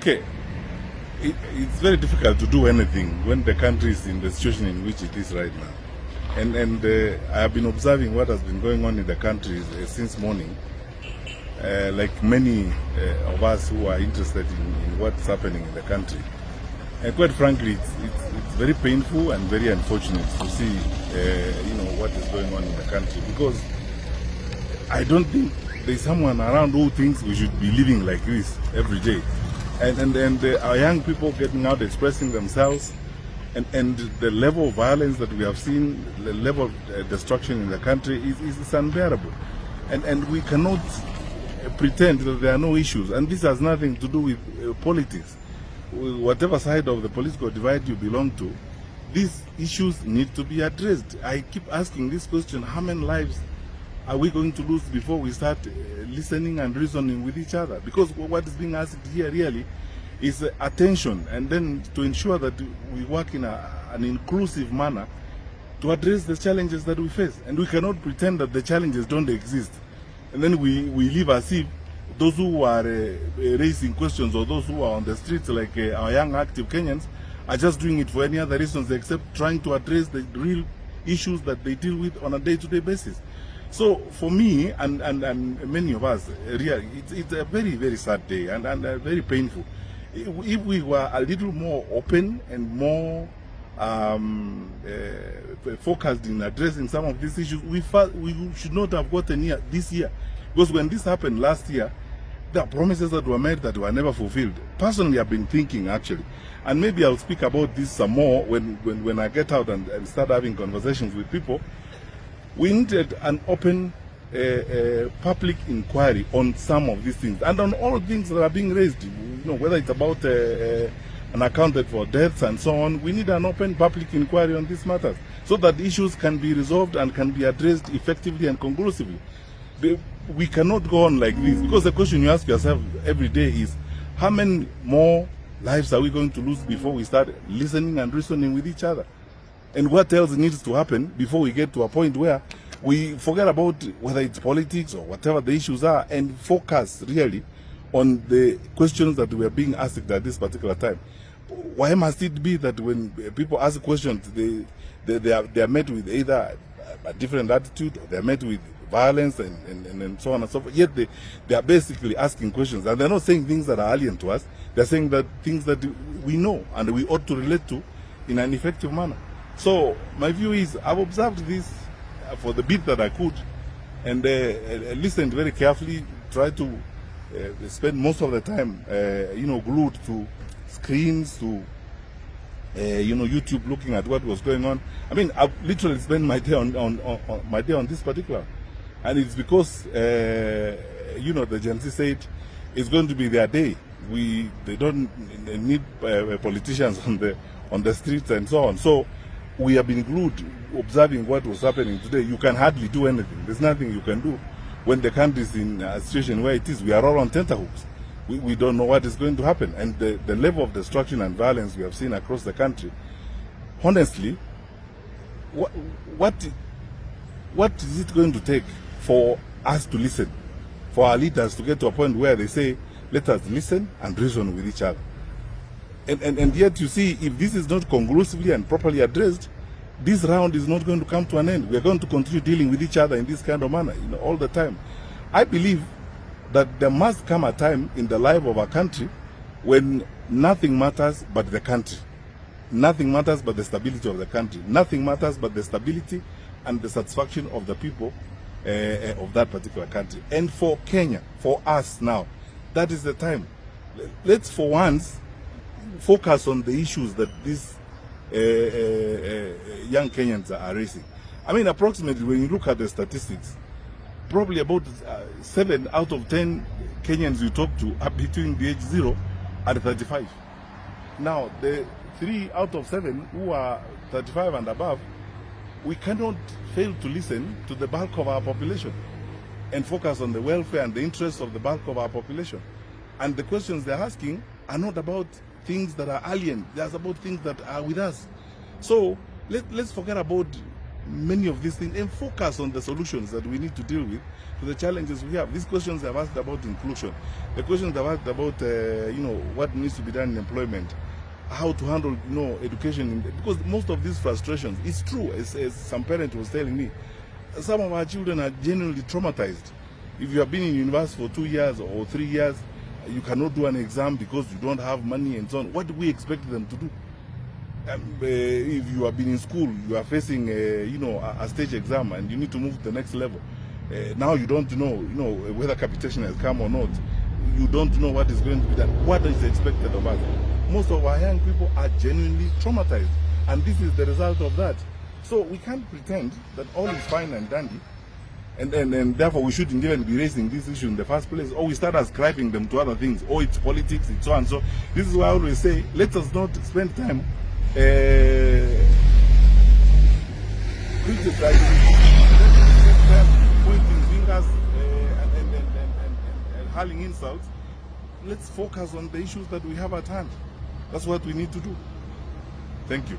Okay, it's very difficult to do anything when the country is in the situation in which it is right now. And I have been observing what has been going on in the country since morning. Like many of us who are interested in what's happening in the country. And quite frankly, it's very painful and very unfortunate to see, what is going on in the country, because I don't think there's someone around who thinks we should be living like this every day. And our young people getting out, expressing themselves, and the level of violence that we have seen, the level of destruction in the country is unbearable. And we cannot pretend that there are no issues. And this has nothing to do with politics. Whatever side of the political divide you belong to, these issues need to be addressed. I keep asking this question: how many lives are we going to lose before we start listening and reasoning with each other? Because what is being asked here really is attention, and then to ensure that we work in an inclusive manner to address the challenges that we face. And we cannot pretend that the challenges don't exist, and then we live as if those who are raising questions, or those who are on the streets, like our young active Kenyans, are just doing it for any other reasons except trying to address the real issues that they deal with on a day-to-day basis. So for me and many of us, really, it's a very, very sad day and very painful. If we were a little more open and more focused in addressing some of these issues, we should not have gotten here this year. Because when this happened last year, there are promises that were made that were never fulfilled. Personally, I've been thinking, actually, and maybe I'll speak about this some more when I get out and start having conversations with people. We needed an open public inquiry on some of these things, and on all things that are being raised, whether it's about unaccounted for deaths and so on. We need an open public inquiry on these matters so that issues can be resolved and can be addressed effectively and conclusively. We cannot go on like this, because the question you ask yourself every day is, how many more lives are we going to lose before we start listening and reasoning with each other? And what else needs to happen before we get to a point where we forget about whether it's politics or whatever the issues are, and focus really on the questions that we are being asked at this particular time? Why must it be that when people ask questions, they are met with either a different attitude, or they are met with violence and so on and so forth? Yet they are basically asking questions, and they're not saying things that are alien to us. They're saying that things that we know and we ought to relate to in an effective manner. So my view is, I've observed this for the bit that I could, and listened very carefully, tried to spend most of the time glued to screens, to YouTube, looking at what was going on. I mean, I've literally spent my day on this particular, and it's because the Gen Z said it's going to be their day. They don't need politicians on the streets and so on. So we have been glued, observing what was happening today. You can hardly do anything. There's nothing you can do when the country is in a situation where it is. We are all on tenterhooks. We don't know what is going to happen. And the level of destruction and violence we have seen across the country, honestly, what is it going to take for us to listen, for our leaders to get to a point where they say, let us listen and reason with each other? And yet, you see, if this is not conclusively and properly addressed, this round is not going to come to an end. We are going to continue dealing with each other in this kind of manner, all the time. I believe that there must come a time in the life of our country when nothing matters but the country. Nothing matters but the stability of the country. Nothing matters but the stability and the satisfaction of the people of that particular country. And for Kenya, for us now, that is the time. Let's for once focus on the issues that these young Kenyans are raising. I mean, approximately, when you look at the statistics, probably about 7 out of 10 Kenyans you talk to are between the age 0 and 35. Now, the 3 out of 7 who are 35 and above, we cannot fail to listen to the bulk of our population and focus on the welfare and the interests of the bulk of our population. And the questions they're asking are not about things that are alien. They're about things that are with us. So let's forget about many of these things and focus on the solutions that we need to deal with to the challenges we have. These questions I've asked about inclusion, the questions I've asked about what needs to be done in employment, how to handle education, because most of these frustrations, it's true, as some parent was telling me, some of our children are genuinely traumatized. If you have been in university for 2 years or 3 years, you cannot do an exam because you don't have money and so on. What do we expect them to do? If you have been in school, you are facing a stage exam and you need to move to the next level. Now you don't know whether capitation has come or not. You don't know what is going to be done. What is expected of us? Most of our young people are genuinely traumatized, and this is the result of that. So we can't pretend that all is fine and dandy, and therefore we shouldn't even be raising this issue in the first place, or we start ascribing them to other things, or it's politics, it's so and so. This is why I always say, let us not spend time criticizing, pointing fingers and hurling insults. Let's focus on the issues that we have at hand. That's what we need to do. Thank you.